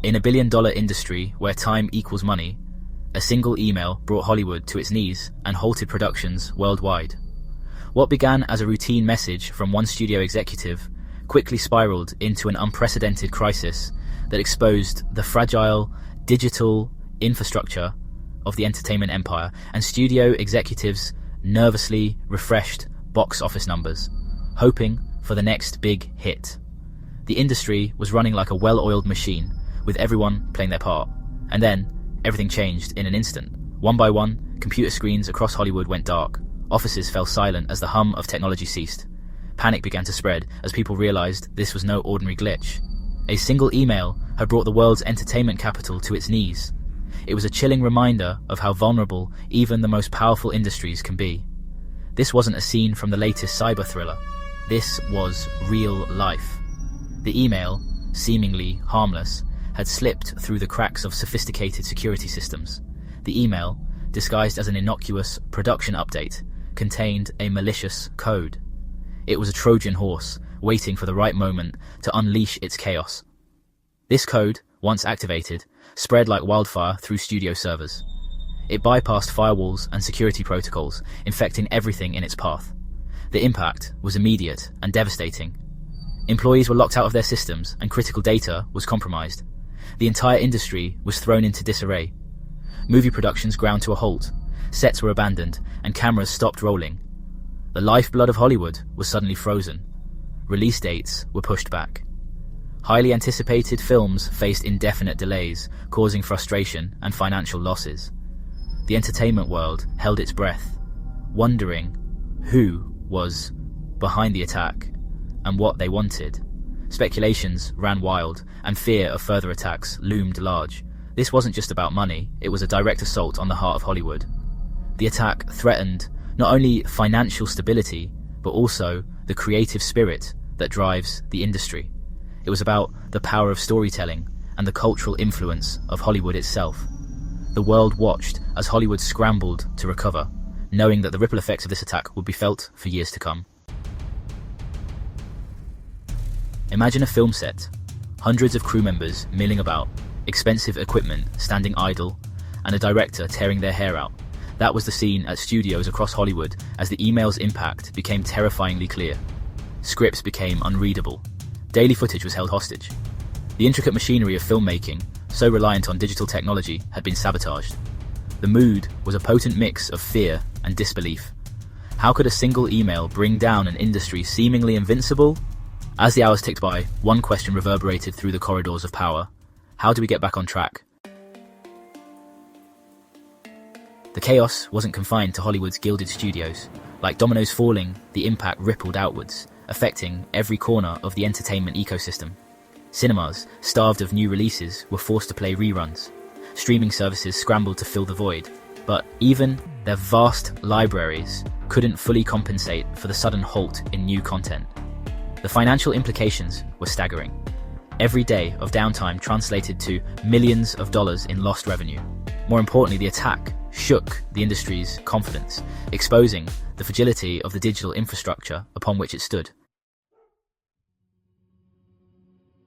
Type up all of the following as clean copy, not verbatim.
In a billion-dollar industry where time equals money, a single email brought Hollywood to its knees and halted productions worldwide. What began as a routine message from one studio executive quickly spiraled into an unprecedented crisis that exposed the fragile digital infrastructure of the entertainment empire and studio executives' nervously refreshed box office numbers, hoping for the next big hit. The industry was running like a well-oiled machine, with everyone playing their part. And then, everything changed in an instant. One by one, computer screens across Hollywood went dark. Offices fell silent as the hum of technology ceased. Panic began to spread as people realized this was no ordinary glitch. A single email had brought the world's entertainment capital to its knees. It was a chilling reminder of how vulnerable even the most powerful industries can be. This wasn't a scene from the latest cyber thriller. This was real life. The email, seemingly harmless, had slipped through the cracks of sophisticated security systems. The email, disguised as an innocuous production update, contained a malicious code. It was a Trojan horse, waiting for the right moment to unleash its chaos. This code, once activated, spread like wildfire through studio servers. It bypassed firewalls and security protocols, infecting everything in its path. The impact was immediate and devastating. Employees were locked out of their systems and critical data was compromised. The entire industry was thrown into disarray. Movie productions ground to a halt, sets were abandoned, and cameras stopped rolling. The lifeblood of Hollywood was suddenly frozen. Release dates were pushed back. Highly anticipated films faced indefinite delays, causing frustration and financial losses. The entertainment world held its breath, wondering who was behind the attack and what they wanted. Speculations ran wild, and fear of further attacks loomed large. This wasn't just about money, it was a direct assault on the heart of Hollywood. The attack threatened not only financial stability, but also the creative spirit that drives the industry. It was about the power of storytelling and the cultural influence of Hollywood itself. The world watched as Hollywood scrambled to recover, knowing that the ripple effects of this attack would be felt for years to come. Imagine a film set, hundreds of crew members milling about, expensive equipment standing idle, and a director tearing their hair out. That was the scene at studios across Hollywood as the email's impact became terrifyingly clear. Scripts became unreadable. Daily footage was held hostage. The intricate machinery of filmmaking, so reliant on digital technology, had been sabotaged. The mood was a potent mix of fear and disbelief. How could a single email bring down an industry seemingly invincible? As the hours ticked by, one question reverberated through the corridors of power. How do we get back on track? The chaos wasn't confined to Hollywood's gilded studios. Like dominoes falling, the impact rippled outwards, affecting every corner of the entertainment ecosystem. Cinemas, starved of new releases, were forced to play reruns. Streaming services scrambled to fill the void. But even their vast libraries couldn't fully compensate for the sudden halt in new content. The financial implications were staggering. Every day of downtime translated to millions of dollars in lost revenue. More importantly, the attack shook the industry's confidence, exposing the fragility of the digital infrastructure upon which it stood.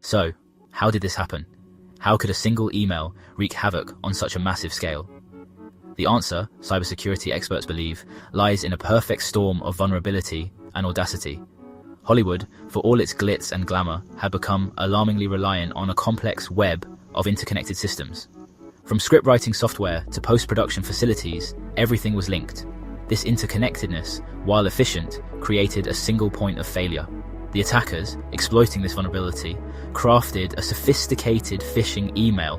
So, how did this happen? How could a single email wreak havoc on such a massive scale? The answer, cybersecurity experts believe, lies in a perfect storm of vulnerability and audacity. Hollywood, for all its glitz and glamour, had become alarmingly reliant on a complex web of interconnected systems. From script-writing software to post-production facilities, everything was linked. This interconnectedness, while efficient, created a single point of failure. The attackers, exploiting this vulnerability, crafted a sophisticated phishing email.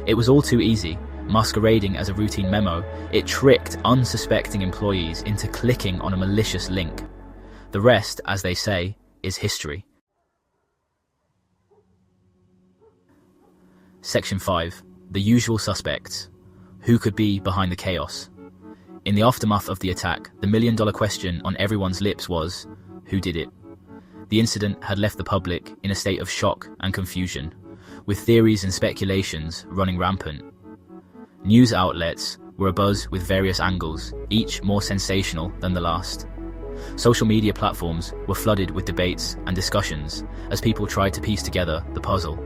It was all too easy. Masquerading as a routine memo, it tricked unsuspecting employees into clicking on a malicious link. The rest, as they say, is history. Section 5. The usual suspects. Who could be behind the chaos? In the aftermath of the attack, the million-dollar question on everyone's lips was, who did it? The incident had left the public in a state of shock and confusion, with theories and speculations running rampant. News outlets were abuzz with various angles, each more sensational than the last. Social media platforms were flooded with debates and discussions as people tried to piece together the puzzle.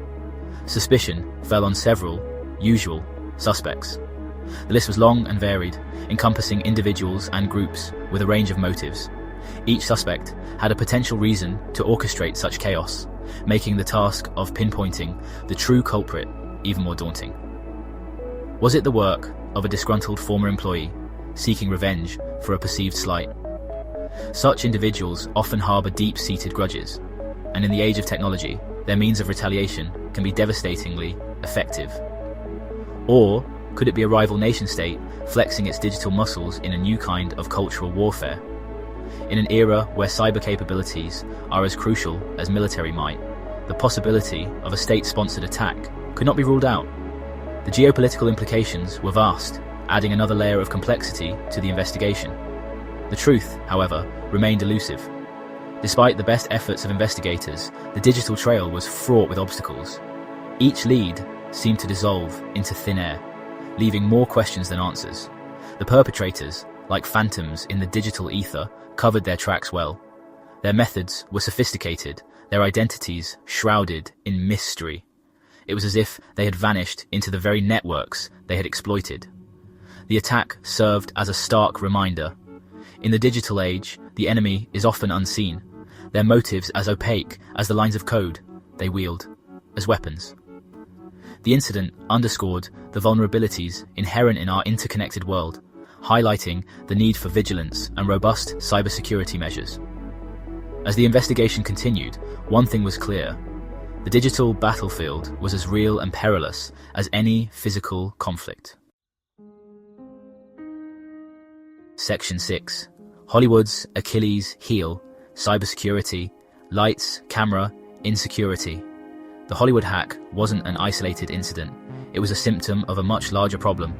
Suspicion fell on several usual suspects. The list was long and varied, encompassing individuals and groups with a range of motives. Each suspect had a potential reason to orchestrate such chaos, making the task of pinpointing the true culprit even more daunting. Was it the work of a disgruntled former employee seeking revenge for a perceived slight? Such individuals often harbor deep-seated grudges, and in the age of technology, their means of retaliation can be devastatingly effective. Or could it be a rival nation-state flexing its digital muscles in a new kind of cultural warfare? In an era where cyber capabilities are as crucial as military might, the possibility of a state-sponsored attack could not be ruled out. The geopolitical implications were vast, adding another layer of complexity to the investigation. The truth, however, remained elusive. Despite the best efforts of investigators, the digital trail was fraught with obstacles. Each lead seemed to dissolve into thin air, leaving more questions than answers. The perpetrators, like phantoms in the digital ether, covered their tracks well. Their methods were sophisticated, their identities shrouded in mystery. It was as if they had vanished into the very networks they had exploited. The attack served as a stark reminder. In the digital age, the enemy is often unseen, their motives as opaque as the lines of code they wield as weapons. The incident underscored the vulnerabilities inherent in our interconnected world, highlighting the need for vigilance and robust cybersecurity measures. As the investigation continued, one thing was clear: the digital battlefield was as real and perilous as any physical conflict. Section 6. Hollywood's Achilles heel: cybersecurity, lights, camera, insecurity. The Hollywood hack wasn't an isolated incident. It was a symptom of a much larger problem: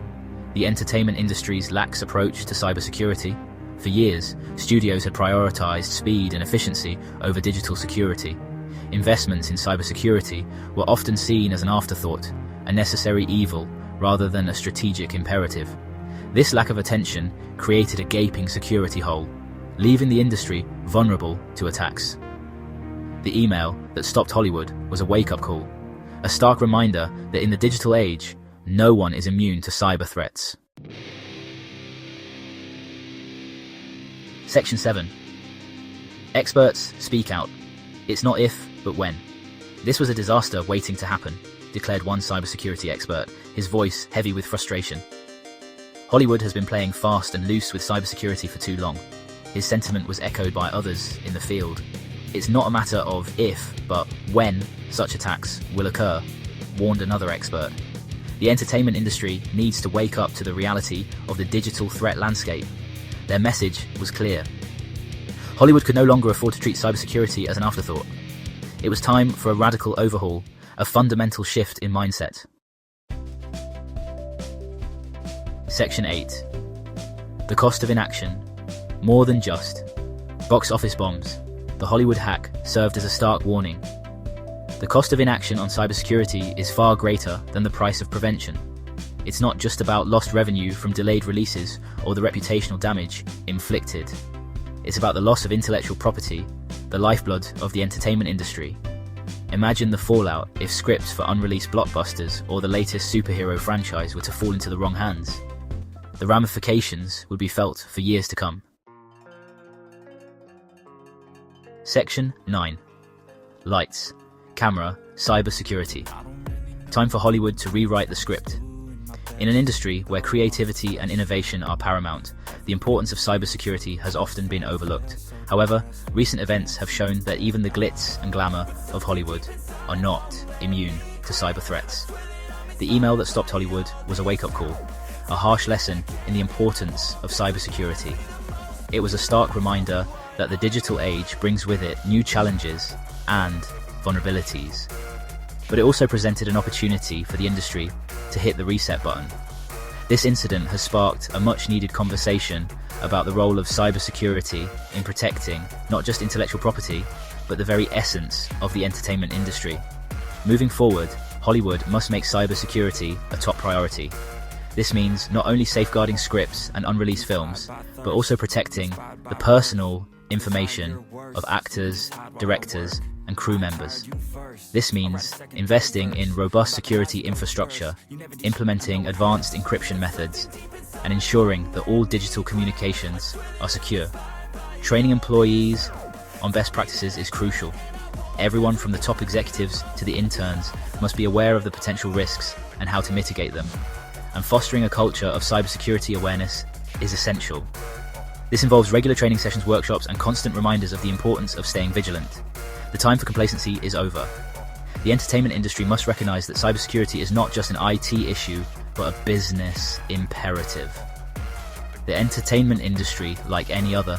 the entertainment industry's lax approach to cybersecurity. For years, studios had prioritized speed and efficiency over digital security. Investments in cybersecurity were often seen as an afterthought, a necessary evil rather than a strategic imperative. This lack of attention created a gaping security hole, leaving the industry vulnerable to attacks. The email that stopped Hollywood was a wake-up call, a stark reminder that in the digital age, no one is immune to cyber threats. Section 7. Experts speak out. It's not if, but when. This was a disaster waiting to happen, declared one cybersecurity expert, his voice heavy with frustration. Hollywood has been playing fast and loose with cybersecurity for too long. His sentiment was echoed by others in the field. It's not a matter of if, but when such attacks will occur, warned another expert. The entertainment industry needs to wake up to the reality of the digital threat landscape. Their message was clear. Hollywood could no longer afford to treat cybersecurity as an afterthought. It was time for a radical overhaul, a fundamental shift in mindset. Section 8. The cost of inaction. More than just box office bombs. The Hollywood hack served as a stark warning. The cost of inaction on cybersecurity is far greater than the price of prevention. It's not just about lost revenue from delayed releases or the reputational damage inflicted. It's about the loss of intellectual property, the lifeblood of the entertainment industry. Imagine the fallout if scripts for unreleased blockbusters or the latest superhero franchise were to fall into the wrong hands. The ramifications would be felt for years to come. Section 9. Lights, camera, cybersecurity. Time for Hollywood to rewrite the script. In an industry where creativity and innovation are paramount, the importance of cybersecurity has often been overlooked. However, recent events have shown that even the glitz and glamour of Hollywood are not immune to cyber threats. The email that stopped Hollywood was a wake-up call, a harsh lesson in the importance of cybersecurity. It was a stark reminder that the digital age brings with it new challenges and vulnerabilities. But it also presented an opportunity for the industry to hit the reset button. This incident has sparked a much-needed conversation about the role of cybersecurity in protecting not just intellectual property, but the very essence of the entertainment industry. Moving forward, Hollywood must make cybersecurity a top priority. This means not only safeguarding scripts and unreleased films, but also protecting the personal information of actors, directors, and crew members. This means investing in robust security infrastructure, implementing advanced encryption methods, and ensuring that all digital communications are secure. Training employees on best practices is crucial. Everyone from the top executives to the interns must be aware of the potential risks and how to mitigate them. And fostering a culture of cybersecurity awareness is essential. This involves regular training sessions, workshops, and constant reminders of the importance of staying vigilant. The time for complacency is over. The entertainment industry must recognize that cybersecurity is not just an IT issue, but a business imperative. The entertainment industry, like any other,